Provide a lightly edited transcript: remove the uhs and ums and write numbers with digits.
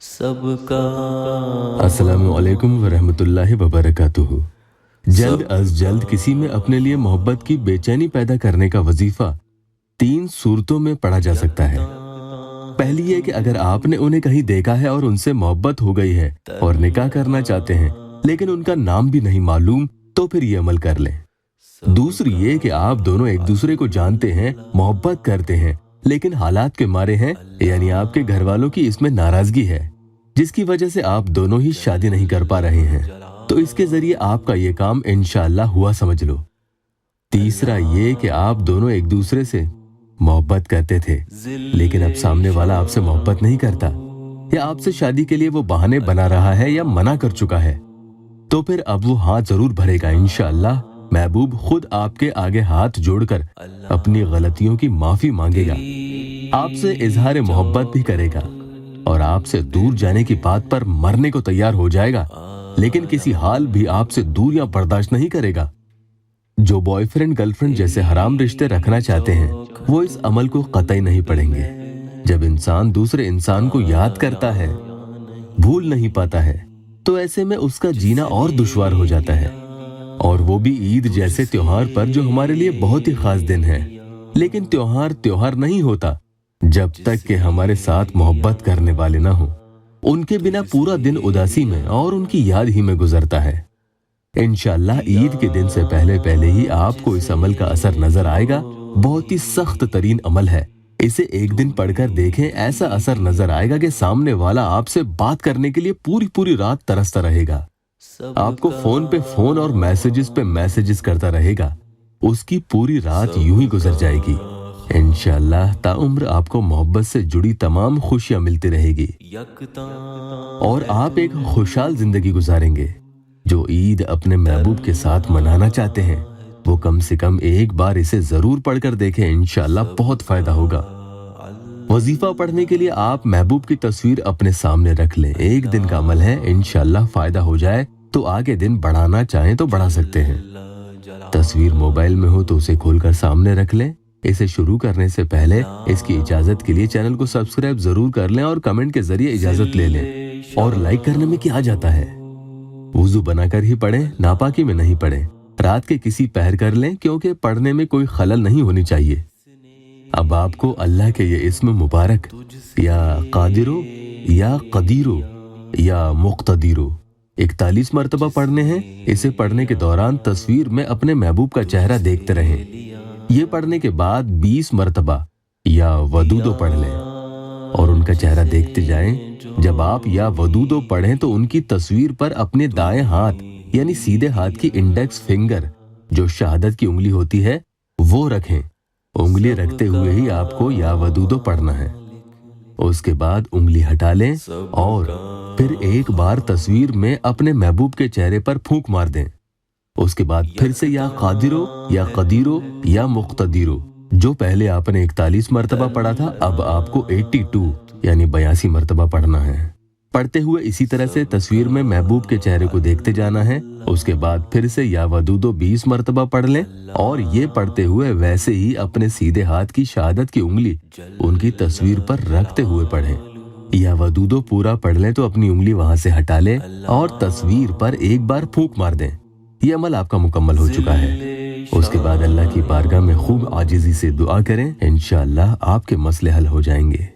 सबका। अस्सलामु अलैकुम वरहमतुल्लाहि वबरकातुहू। जल्द अज जल्द किसी में अपने लिए मोहब्बत की बेचैनी पैदा करने का वजीफा 3 सूरतों में पढ़ा जा सकता है। पहली ये कि अगर आपने उन्हें कहीं देखा है और उनसे मोहब्बत हो गई है और निकाह करना चाहते हैं लेकिन उनका नाम भी नहीं मालूम, तो फिर ये अमल कर लें। दूसरी ये कि आप दोनों एक दूसरे को जानते हैं, मोहब्बत करते हैं, लेकिन हालात के मारे हैं, यानी आपके घर वालों की इसमें नाराजगी है जिसकी वजह से आप दोनों ही शादी नहीं कर पा रहे हैं, तो इसके जरिए आपका ये काम इंशाअल्लाह हुआ समझ लो। तीसरा ये कि आप दोनों एक दूसरे से मोहब्बत करते थे लेकिन अब सामने वाला आपसे मोहब्बत नहीं करता या आपसे शादी के लिए वो बहाने बना रहा है या मना कर चुका है, तो फिर अब वो हाथ जरूर भरेगा। इंशाअल्लाह महबूब खुद आपके आगे हाथ जोड़कर अपनी गलतियों की माफी मांगेगा, आपसे इजहार मोहब्बत भी करेगा और आपसे दूर जाने की बात पर मरने को तैयार हो जाएगा, लेकिन किसी हाल भी आपसे दूरियां बर्दाश्त नहीं करेगा। जो बॉयफ्रेंड गर्लफ्रेंड जैसे हराम रिश्ते रखना चाहते हैं वो इस अमल को कतई नहीं पढ़ेंगे। जब इंसान दूसरे इंसान को याद करता है, भूल नहीं पाता है, तो ऐसे में उसका जीना और दुश्वार हो जाता है, और वो भी ईद जैसे त्योहार पर जो हमारे लिए बहुत ही खास दिन है। लेकिन त्योहार त्योहार नहीं होता जब तक कि हमारे साथ मोहब्बत करने वाले ना हो। उनके बिना पूरा दिन उदासी में और उनकी याद ही में गुजरता है। इंशाअल्लाह ईद के दिन से पहले पहले ही आपको इस अमल का असर नजर आएगा। बहुत ही सख्त तरीन अमल है, इसे एक दिन पढ़कर देखें, ऐसा असर नजर आएगा कि सामने वाला आपसे बात करने के लिए पूरी पूरी रात तरसता रहेगा, आपको फोन पे फोन और मैसेजेस पे मैसेजेस करता रहेगा। उसकी पूरी रात यूं ही गुजर जाएगी। इंशाअल्लाह ताउम्र आपको मोहब्बत से जुड़ी तमाम खुशियां मिलती रहेगी और आप एक खुशहाल जिंदगी गुजारेंगे। जो ईद अपने महबूब के साथ मनाना चाहते हैं वो कम से कम एक बार इसे जरूर पढ़कर देखें, इंशाअल्लाह बहुत फायदा होगा। वजीफा पढ़ने के लिए आप महबूब की तस्वीर अपने सामने रख लें। एक दिन का अमल है, इंशाअल्लाह फायदा हो जाए तो आगे दिन बढ़ाना चाहें तो बढ़ा सकते हैं। तस्वीर मोबाइल में हो तो उसे खोलकर सामने रख लें। इसे शुरू करने से पहले इसकी इजाजत के लिए चैनल को सब्सक्राइब जरूर कर लें और कमेंट के जरिए इजाजत ले लें। और लाइक करने में क्या जाता है, वुजू बनाकर ही पढ़ें, नापाकी में नहीं पढ़ें। रात के किसी पहर कर लें क्योंकि पढ़ने में कोई खलल नहीं होनी चाहिए। अब आपको अल्लाह के ये इस्म मुबारक या कादिरो या कदीरो या मुक्तदीरो 41 मरतबा पढ़ने हैं। इसे पढ़ने के दौरान तस्वीर में अपने महबूब का चेहरा देखते रहें। ये पढ़ने के बाद 20 मरतबा या वदूदो पढ़ लें और उनका चेहरा देखते जाएं। जब आप या वदूदो पढ़ें तो उनकी तस्वीर पर अपने दाएं हाथ यानी सीधे हाथ की इंडेक्स फिंगर जो शहादत की उंगली होती है वो रखें। उंगली रखते हुए ही आपको या वदूदो पढ़ना है। उसके बाद उंगली हटा लें और फिर एक बार तस्वीर में अपने महबूब के चेहरे पर फूंक मार दें। उसके बाद फिर से या कादिरो या कदीरो या मुक्तदीरो, जो पहले आपने 41 मरतबा पढ़ा था अब आपको 82 यानी 82 मरतबा पढ़ना है। पढ़ते हुए इसी तरह से तस्वीर में महबूब के चेहरे को देखते जाना है। उसके बाद फिर से या वदूदो 20 मरतबा पढ़ लें और ये पढ़ते हुए वैसे ही अपने सीधे हाथ की शहादत की उंगली उनकी तस्वीर पर रखते हुए पढ़ें। या वदूदो पूरा पढ़ लें तो अपनी उंगली वहां से हटा लें और तस्वीर पर एक बार फूंक मार दें। ये अमल आपका मुकम्मल हो चुका है। उसके बाद अल्लाह की बारगाह में खूब आजिज़ी से दुआ करें, इंशाअल्लाह आपके मसले हल हो जाएंगे।